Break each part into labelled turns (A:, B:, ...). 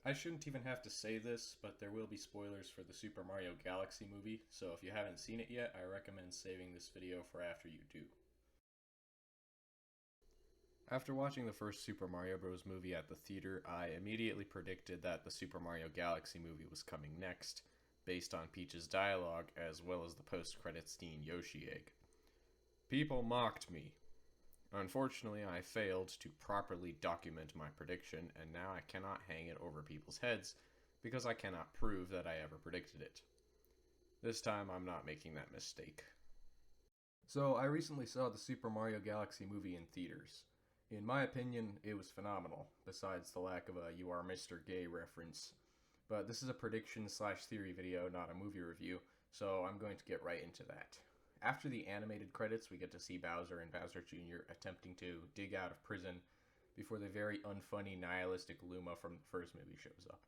A: I shouldn't even have to say this, but there will be spoilers for the Super Mario Galaxy movie, so if you haven't seen it yet, I recommend saving this video for after you do. After watching the first Super Mario Bros. Movie at the theater, I immediately predicted that the Super Mario Galaxy movie was coming next, based on Peach's dialogue as well as the post-credits scene Yoshi Egg. People mocked me. Unfortunately, I failed to properly document my prediction, and now I cannot hang it over people's heads because I cannot prove that I ever predicted it. This time, I'm not making that mistake. So, I recently saw the Super Mario Galaxy movie in theaters. In my opinion, it was phenomenal, besides the lack of a "You Are Mr. Gay" reference. But this is a prediction slash theory video, not a movie review, so I'm going to get right into that. After the animated credits, we get to see Bowser and Bowser Jr. attempting to dig out of prison before the very unfunny nihilistic Luma from the first movie shows up.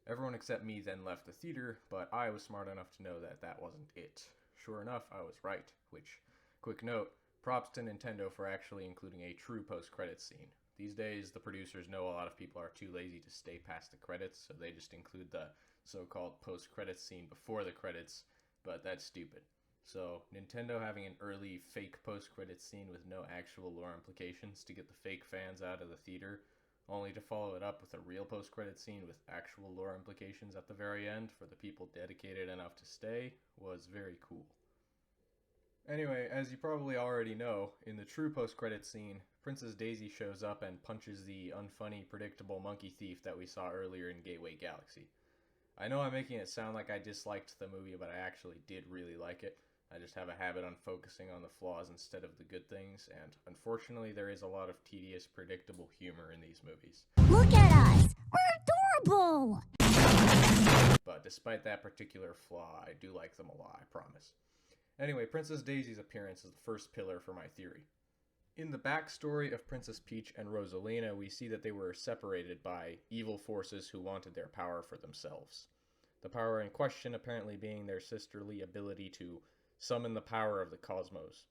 A: Everyone except me then left the theater, but I was smart enough to know that that wasn't it. Sure enough, I was right, which, quick note, props to Nintendo for actually including a true post-credits scene. These days, the producers know a lot of people are too lazy to stay past the credits, so they just include the so-called post-credits scene before the credits, but that's stupid. So, Nintendo having an early fake post-credits scene with no actual lore implications to get the fake fans out of the theater, only to follow it up with a real post-credits scene with actual lore implications at the very end for the people dedicated enough to stay, was very cool. Anyway, as you probably already know, in the true post-credits scene, Princess Daisy shows up and punches the unfunny, predictable monkey thief that we saw earlier in Gateway Galaxy. I know I'm making it sound like I disliked the movie, but I actually did really like it. I just have a habit on focusing on the flaws instead of the good things, and unfortunately, there is a lot of tedious, predictable humor in these movies.
B: Look at us! We're adorable!
A: But despite that particular flaw, I do like them a lot, I promise. Anyway, Princess Daisy's appearance is the first pillar for my theory. In the backstory of Princess Peach and Rosalina, we see that they were separated by evil forces who wanted their power for themselves. The power in question apparently being their sisterly ability to summon the power of the cosmos.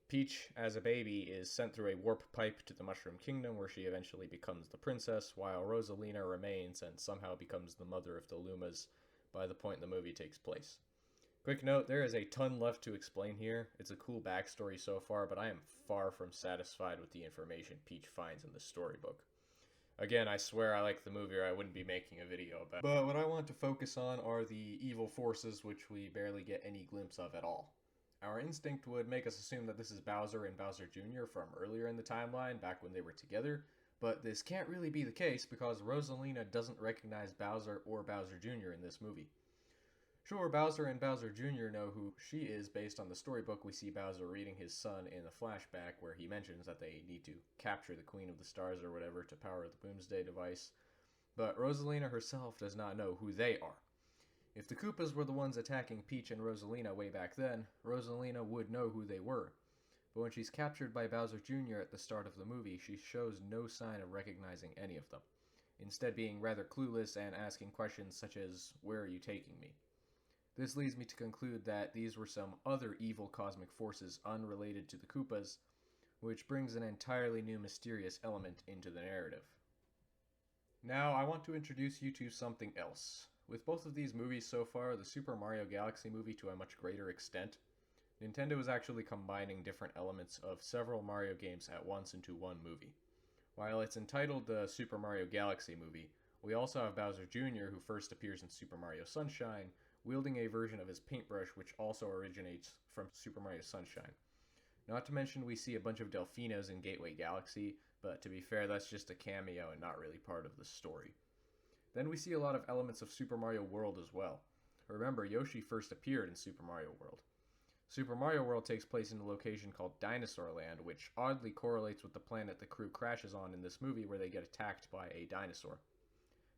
A: Peach, as a baby, is sent through a warp pipe to the Mushroom Kingdom where she eventually becomes the princess, while Rosalina remains and somehow becomes the mother of the Lumas by the point the movie takes place. Quick note, there is a ton left to explain here. It's a cool backstory so far, but I am far from satisfied with the information Peach finds in the storybook. Again, I swear I like the movie or I wouldn't be making a video about it. But what I want to focus on are the evil forces which we barely get any glimpse of at all. Our instinct would make us assume that this is Bowser and Bowser Jr. from earlier in the timeline, back when they were together, but this can't really be the case because Rosalina doesn't recognize Bowser or Bowser Jr. in this movie. Sure, Bowser and Bowser Jr. know who she is based on the storybook. We see Bowser reading his son in the flashback where he mentions that they need to capture the Queen of the Stars or whatever to power the Boomsday device. But Rosalina herself does not know who they are. If the Koopas were the ones attacking Peach and Rosalina way back then, Rosalina would know who they were. But when she's captured by Bowser Jr. at the start of the movie, she shows no sign of recognizing any of them, instead being rather clueless and asking questions such as, "Where are you taking me?" This leads me to conclude that these were some other evil cosmic forces unrelated to the Koopas, which brings an entirely new mysterious element into the narrative. Now, I want to introduce you to something else. With both of these movies so far, the Super Mario Galaxy movie to a much greater extent, Nintendo is actually combining different elements of several Mario games at once into one movie. While it's entitled the Super Mario Galaxy movie, we also have Bowser Jr., who first appears in Super Mario Sunshine, wielding a version of his paintbrush which also originates from Super Mario Sunshine. Not to mention we see a bunch of Delfinos in Gateway Galaxy, but to be fair, that's just a cameo and not really part of the story. Then we see a lot of elements of Super Mario World as well. Remember, Yoshi first appeared in Super Mario World. Super Mario World takes place in a location called Dinosaur Land, which oddly correlates with the planet the crew crashes on in this movie where they get attacked by a dinosaur.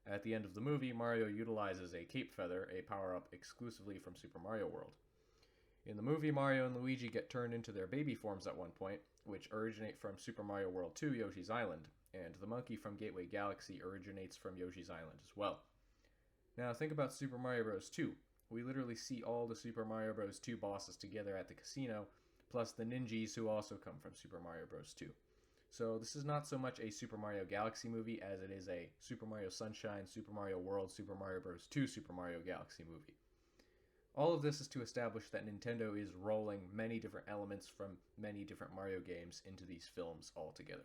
A: At the end of the movie, Mario utilizes a Cape Feather, a power-up exclusively from Super Mario World. In the movie, Mario and Luigi get turned into their baby forms at one point, which originate from Super Mario World 2 Yoshi's Island, and the monkey from Gateway Galaxy originates from Yoshi's Island as well. Now think about Super Mario Bros. 2. We literally see all the Super Mario Bros. 2 bosses together at the casino, plus the ninjas who also come from Super Mario Bros. 2. So this is not so much a Super Mario Galaxy movie as it is a Super Mario Sunshine, Super Mario World, Super Mario Bros. 2 Super Mario Galaxy movie. All of this is to establish that Nintendo is rolling many different elements from many different Mario games into these films all together.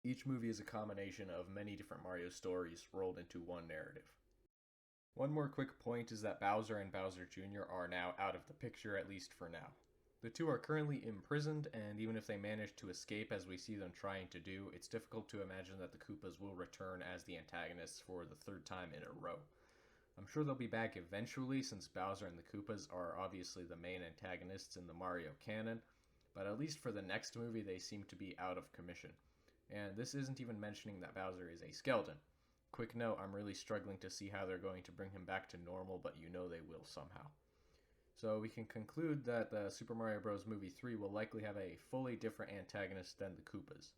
A: Each movie is a combination of many different Mario stories rolled into one narrative. One more quick point is that Bowser and Bowser Jr. are now out of the picture, at least for now. The two are currently imprisoned, and even if they manage to escape as we see them trying to do, it's difficult to imagine that the Koopas will return as the antagonists for the third time in a row. I'm sure they'll be back eventually, since Bowser and the Koopas are obviously the main antagonists in the Mario canon, but at least for the next movie they seem to be out of commission. And this isn't even mentioning that Bowser is a skeleton. Quick note, I'm really struggling to see how they're going to bring him back to normal, but you know they will somehow. So we can conclude that the Super Mario Bros. Movie 3 will likely have a fully different antagonist than the Koopas.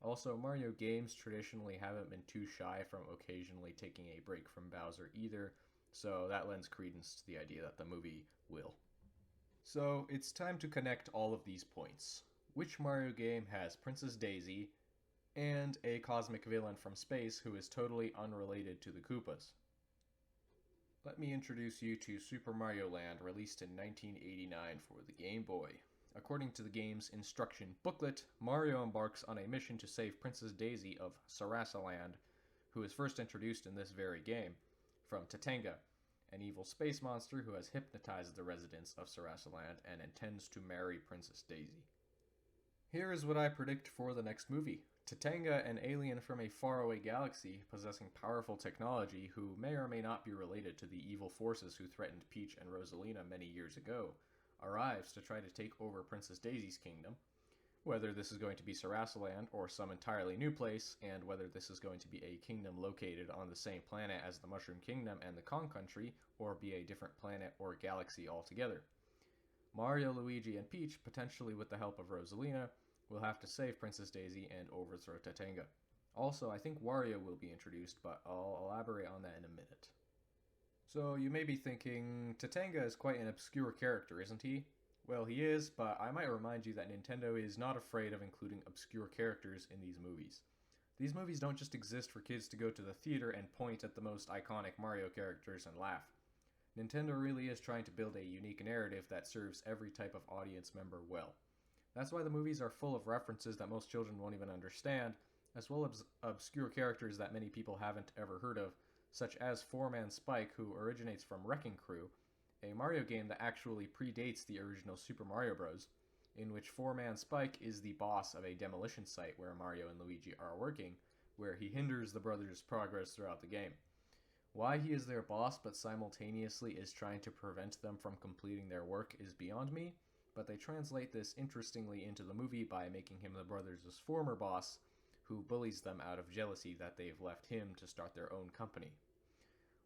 A: Also, Mario games traditionally haven't been too shy from occasionally taking a break from Bowser either, so that lends credence to the idea that the movie will. So it's time to connect all of these points. Which Mario game has Princess Daisy and a cosmic villain from space who is totally unrelated to the Koopas? Let me introduce you to Super Mario Land, released in 1989 for the Game Boy. According to the game's instruction booklet, Mario embarks on a mission to save Princess Daisy of Sarasaland, who is first introduced in this very game, from Tatanga, an evil space monster who has hypnotized the residents of Sarasaland and intends to marry Princess Daisy. Here is what I predict for the next movie. Tatanga, an alien from a faraway galaxy possessing powerful technology who may or may not be related to the evil forces who threatened Peach and Rosalina many years ago, arrives to try to take over Princess Daisy's kingdom. Whether this is going to be Sarasaland or some entirely new place, and whether this is going to be a kingdom located on the same planet as the Mushroom Kingdom and the Kong Country, or be a different planet or galaxy altogether. Mario, Luigi, and Peach, potentially with the help of Rosalina, will have to save Princess Daisy and overthrow Tatanga. Also, I think Wario will be introduced, but I'll elaborate on that in a minute. So you may be thinking, Tatanga is quite an obscure character, isn't he? Well, he is, but I might remind you that Nintendo is not afraid of including obscure characters in these movies. These movies don't just exist for kids to go to the theater and point at the most iconic Mario characters and laugh. Nintendo really is trying to build a unique narrative that serves every type of audience member well. That's why the movies are full of references that most children won't even understand, as well as obscure characters that many people haven't ever heard of, such as Four-Man Spike, who originates from Wrecking Crew, a Mario game that actually predates the original Super Mario Bros., in which Four-Man Spike is the boss of a demolition site where Mario and Luigi are working, where he hinders the brothers' progress throughout the game. Why he is their boss but simultaneously is trying to prevent them from completing their work is beyond me, but they translate this interestingly into the movie by making him the brothers' former boss, who bullies them out of jealousy that they've left him to start their own company.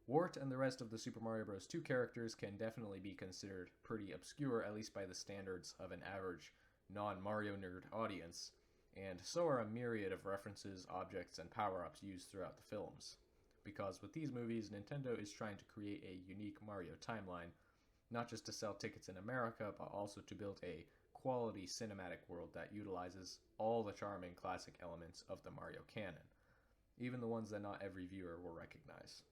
A: Wart and the rest of the Super Mario Bros. 2 characters can definitely be considered pretty obscure, at least by the standards of an average non-Mario nerd audience, and so are a myriad of references, objects, and power-ups used throughout the films. Because with these movies, Nintendo is trying to create a unique Mario timeline, not just to sell tickets in America, but also to build a quality cinematic world that utilizes all the charming classic elements of the Mario canon, even the ones that not every viewer will recognize.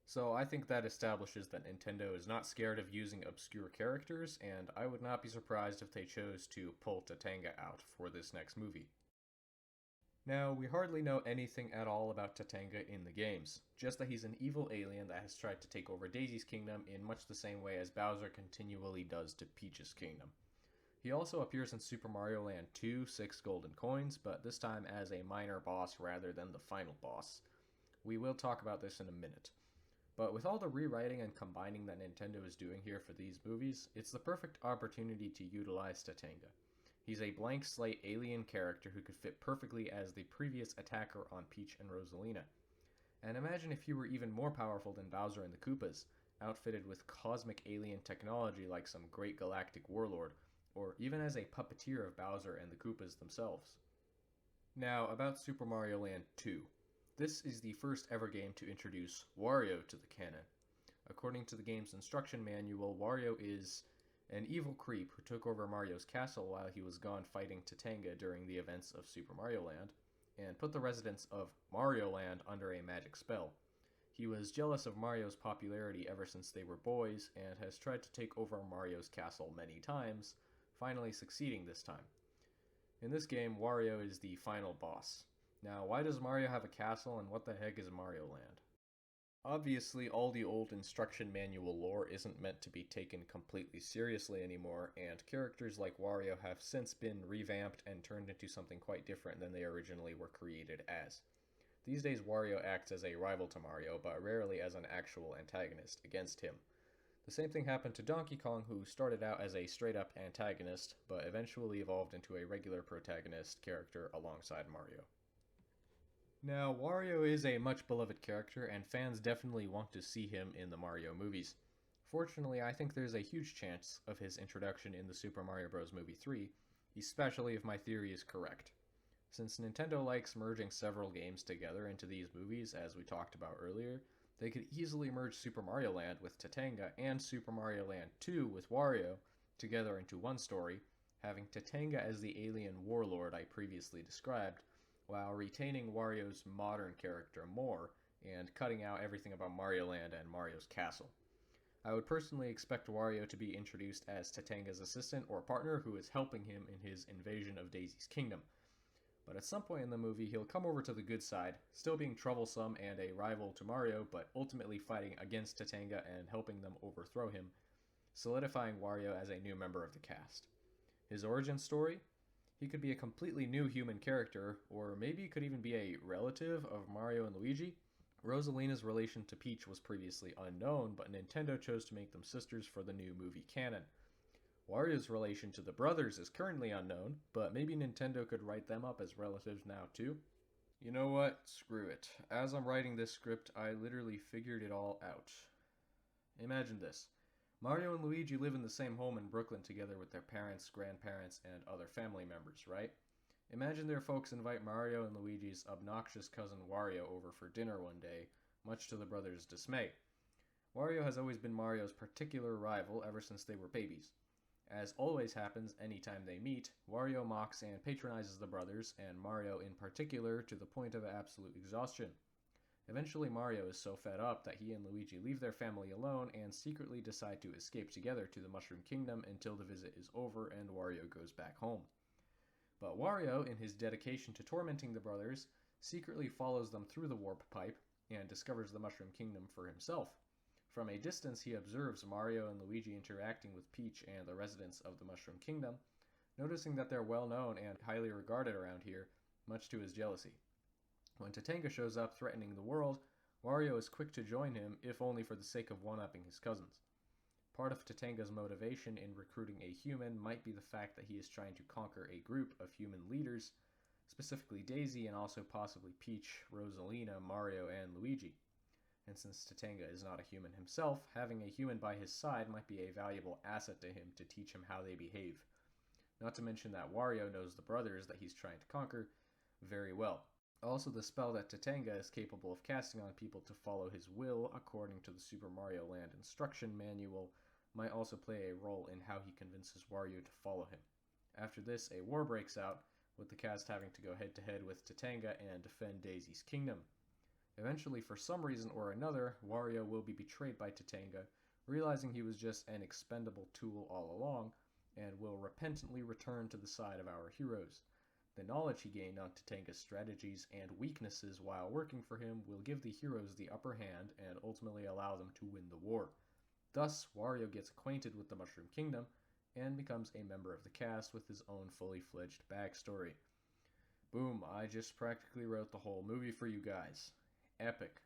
A: So I think that establishes that Nintendo is not scared of using obscure characters, and I would not be surprised if they chose to pull Tatanga out for this next movie. Now, we hardly know anything at all about Tatanga in the games, just that he's an evil alien that has tried to take over Daisy's kingdom in much the same way as Bowser continually does to Peach's kingdom. He also appears in Super Mario Land 2, 6 golden coins, but this time as a minor boss rather than the final boss. We will talk about this in a minute. But with all the rewriting and combining that Nintendo is doing here for these movies, it's the perfect opportunity to utilize Tatanga. He's a blank slate alien character who could fit perfectly as the previous attacker on Peach and Rosalina. And imagine if he were even more powerful than Bowser and the Koopas, outfitted with cosmic alien technology like some great galactic warlord, or even as a puppeteer of Bowser and the Koopas themselves. Now, about Super Mario Land 2. This is the first ever game to introduce Wario to the canon. According to the game's instruction manual, Wario is an evil creep who took over Mario's castle while he was gone fighting Tatanga during the events of Super Mario Land, and put the residents of Mario Land under a magic spell. He was jealous of Mario's popularity ever since they were boys, and has tried to take over Mario's castle many times, finally succeeding this time. In this game, Wario is the final boss. Now, why does Mario have a castle, and what the heck is Mario Land? Obviously, all the old instruction manual lore isn't meant to be taken completely seriously anymore, and characters like Wario have since been revamped and turned into something quite different than they originally were created as. These days, Wario acts as a rival to Mario, but rarely as an actual antagonist against him. The same thing happened to Donkey Kong, who started out as a straight-up antagonist, but eventually evolved into a regular protagonist character alongside Mario. Now, Wario is a much beloved character, and fans definitely want to see him in the Mario movies. Fortunately, I think there's a huge chance of his introduction in the Super Mario Bros. Movie 3, especially if my theory is correct. Since Nintendo likes merging several games together into these movies, as we talked about earlier, they could easily merge Super Mario Land with Tatanga and Super Mario Land 2 with Wario together into one story, having Tatanga as the alien warlord I previously described, while retaining Wario's modern character more, and cutting out everything about Mario Land and Mario's castle. I would personally expect Wario to be introduced as Tatanga's assistant or partner who is helping him in his invasion of Daisy's kingdom. But at some point in the movie, he'll come over to the good side, still being troublesome and a rival to Mario, but ultimately fighting against Tatanga and helping them overthrow him, solidifying Wario as a new member of the cast. His origin story? He could be a completely new human character, or maybe could even be a relative of Mario and Luigi. Rosalina's relation to Peach was previously unknown, but Nintendo chose to make them sisters for the new movie canon. Wario's relation to the brothers is currently unknown, but maybe Nintendo could write them up as relatives now too. You know what? Screw it. As I'm writing this script, I literally figured it all out. Imagine this. Mario and Luigi live in the same home in Brooklyn together with their parents, grandparents, and other family members, right? Imagine their folks invite Mario and Luigi's obnoxious cousin Wario over for dinner one day, much to the brothers' dismay. Wario has always been Mario's particular rival ever since they were babies. As always happens anytime they meet, Wario mocks and patronizes the brothers, and Mario in particular, to the point of absolute exhaustion. Eventually, Mario is so fed up that he and Luigi leave their family alone and secretly decide to escape together to the Mushroom Kingdom until the visit is over and Wario goes back home. But Wario, in his dedication to tormenting the brothers, secretly follows them through the warp pipe and discovers the Mushroom Kingdom for himself. From a distance, he observes Mario and Luigi interacting with Peach and the residents of the Mushroom Kingdom, noticing that they're well known and highly regarded around here, much to his jealousy. When Tatanga shows up threatening the world, Wario is quick to join him, if only for the sake of one-upping his cousins. Part of Tatanga's motivation in recruiting a human might be the fact that he is trying to conquer a group of human leaders, specifically Daisy and also possibly Peach, Rosalina, Mario, and Luigi. And since Tatanga is not a human himself, having a human by his side might be a valuable asset to him to teach him how they behave. Not to mention that Wario knows the brothers that he's trying to conquer very well. Also, the spell that Tatanga is capable of casting on people to follow his will, according to the Super Mario Land instruction manual, might also play a role in how he convinces Wario to follow him. After this, a war breaks out, with the cast having to go head-to-head with Tatanga and defend Daisy's kingdom. Eventually, for some reason or another, Wario will be betrayed by Tatanga, realizing he was just an expendable tool all along, and will repentantly return to the side of our heroes. The knowledge he gained on Tatanga's strategies and weaknesses while working for him will give the heroes the upper hand and ultimately allow them to win the war. Thus, Wario gets acquainted with the Mushroom Kingdom and becomes a member of the cast with his own fully fledged backstory. Boom, I just practically wrote the whole movie for you guys. Epic.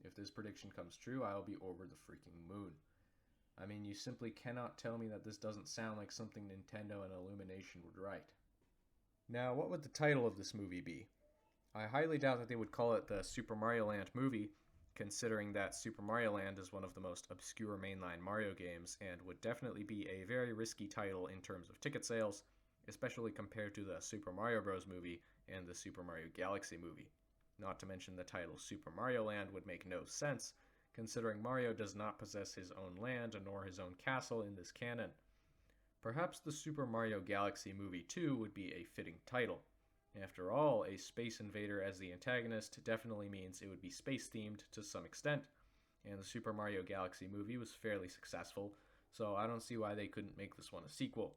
A: If this prediction comes true, I'll be over the freaking moon. I mean, you simply cannot tell me that this doesn't sound like something Nintendo and Illumination would write. Now, what would the title of this movie be? I highly doubt that they would call it the Super Mario Land movie, considering that Super Mario Land is one of the most obscure mainline Mario games and would definitely be a very risky title in terms of ticket sales, especially compared to the Super Mario Bros. Movie and the Super Mario Galaxy movie. Not to mention the title Super Mario Land would make no sense, considering Mario does not possess his own land nor his own castle in this canon. Perhaps the Super Mario Galaxy Movie 2 would be a fitting title. After all, a space invader as the antagonist definitely means it would be space-themed to some extent, and the Super Mario Galaxy movie was fairly successful, so I don't see why they couldn't make this one a sequel.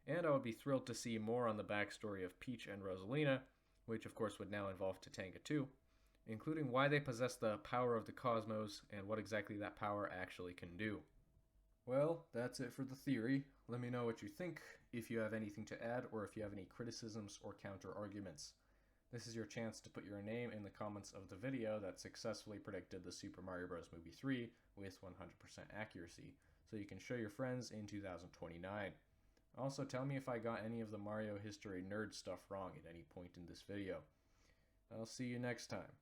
A: And I would be thrilled to see more on the backstory of Peach and Rosalina, which of course would now involve Tatanga too, including why they possess the power of the cosmos and what exactly that power actually can do. Well, that's it for the theory. Let me know what you think, if you have anything to add, or if you have any criticisms or counter-arguments. This is your chance to put your name in the comments of the video that successfully predicted the Super Mario Bros. Movie 3 with 100% accuracy, so you can show your friends in 2029. Also, tell me if I got any of the Mario history nerd stuff wrong at any point in this video. I'll see you next time.